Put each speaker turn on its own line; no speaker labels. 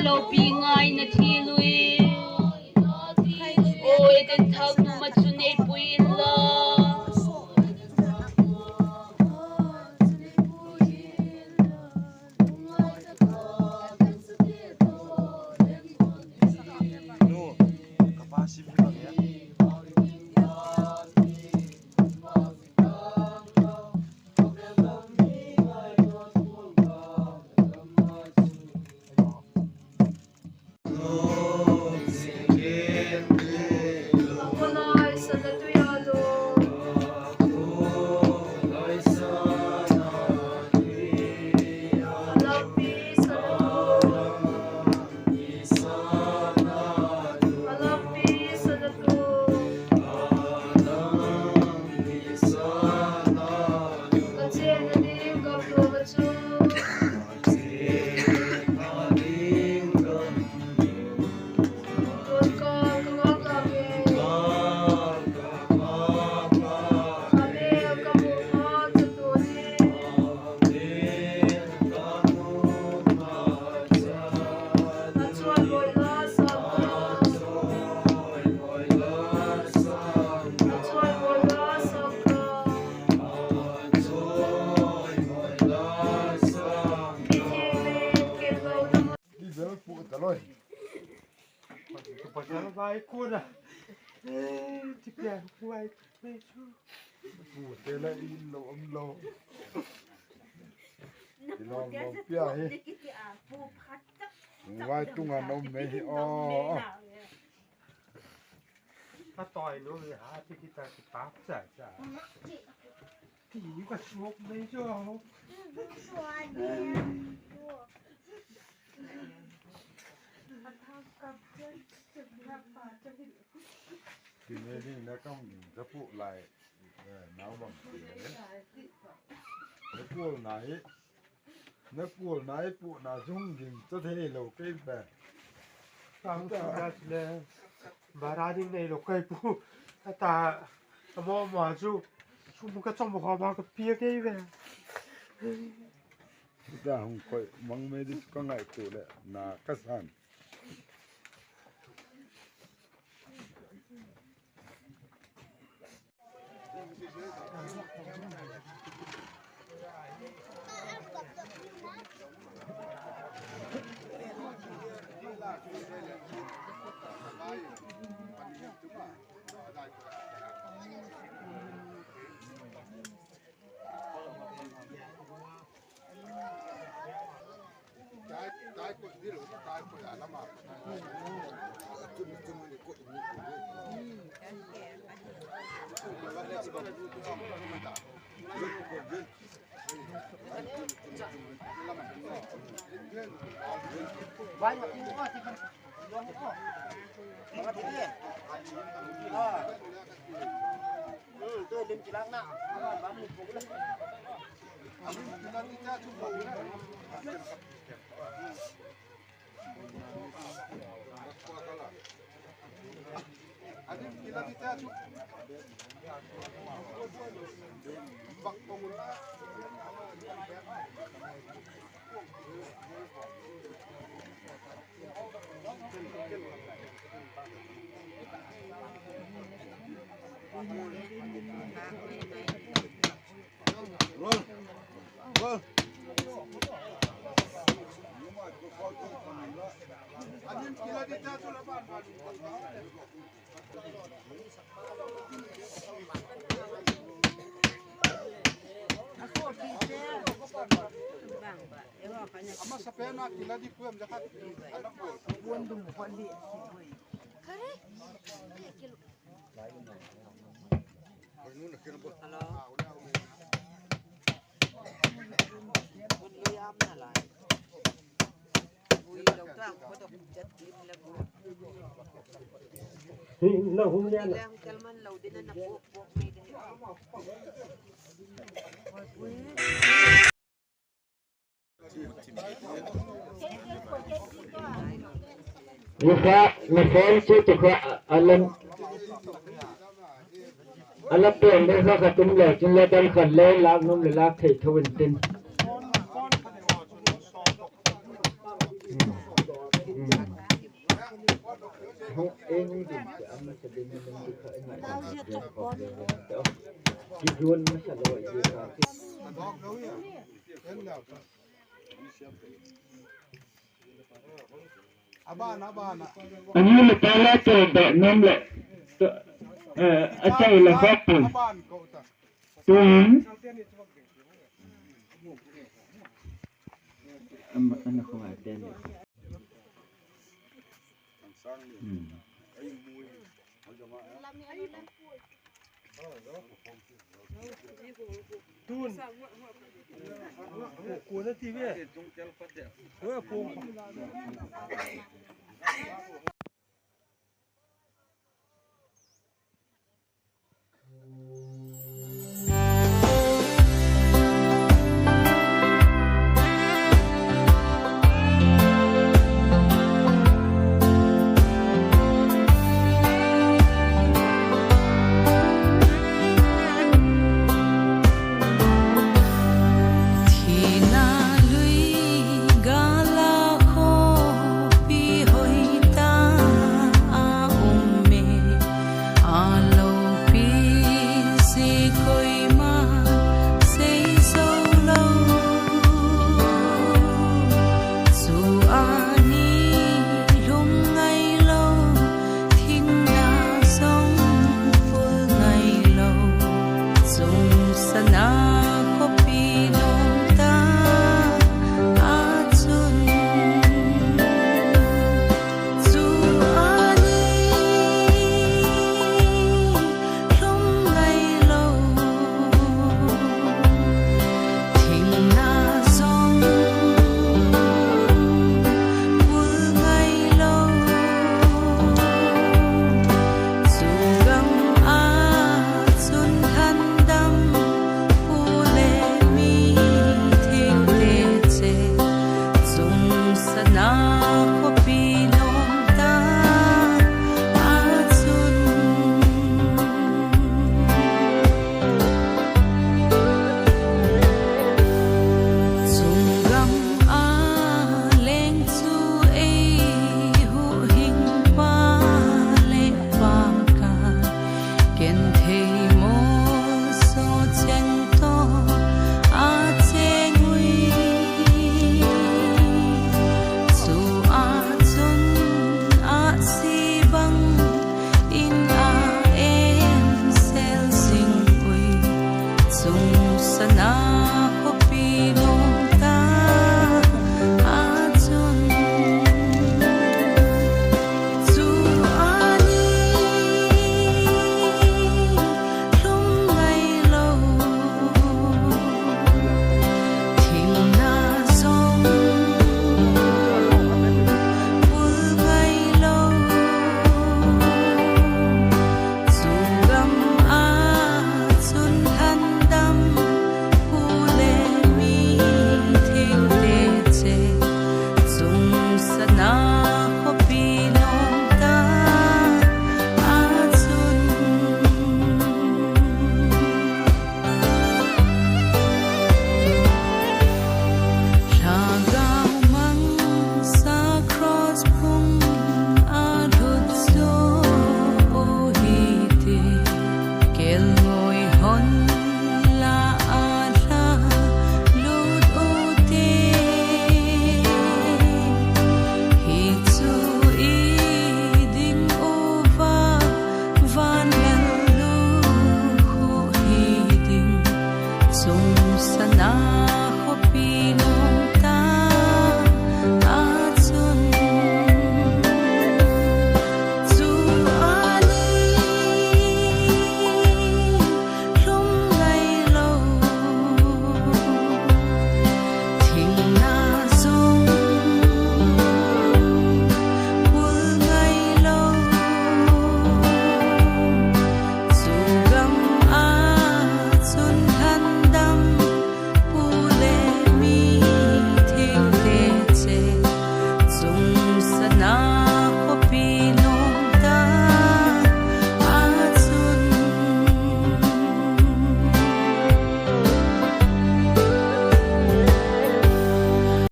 lo pi ngai na thi lui oi kan thak ma chu nei pui la
vai cura ti pian vai pecho
te la lo lo lo pia he vai tunga no me o
ta toi no le ha ti ki ta ki pa sa sa tiก็ชกไม่จบ
ทีนี้นะต้องจะพูดอะไรน้ำบางทีนะพูดไหนนะพูดไหนพูดน่าจุ่มยิงจะเทโลกไปแบบ
ฟังสุดาเลยบาราดิงในโลกไอ้ปูตาหมอมาจูชูมุกจ้องบอกว่าก็เปียกไอ้แบบ
จ้าผมคอยมังไม่ได้ก็ไงกูเลยน่ากระสัน
vai mà tin quá thì không luôn có mà tin đi tôi đến chỉ lăng nè bán một cục đấy
Adik kita kita cukup bak pemula roll adik kita kita tu lapan Ama sa pena kila di puam jakat anak po.
buồn con đi
Kare? Hello.
con đi am là lại vui đầu trăng có độc chất tim là
nó không nghe
là cái man lâu đến nó buộc buộc mày đấy
Nafal cukup alam tuan desa katum le jinle dan khalle lag num le lag thei thawin tin hok eng din am sa din ng dikha ina ki duan masalo ye ka
Dog đâu nhỉ? Em nào sao? Aban à.
ani le pala to de nem le achai le hopun
Aban cậu ta.
tun ana ko aten
Tun. Của nó TV. Pung.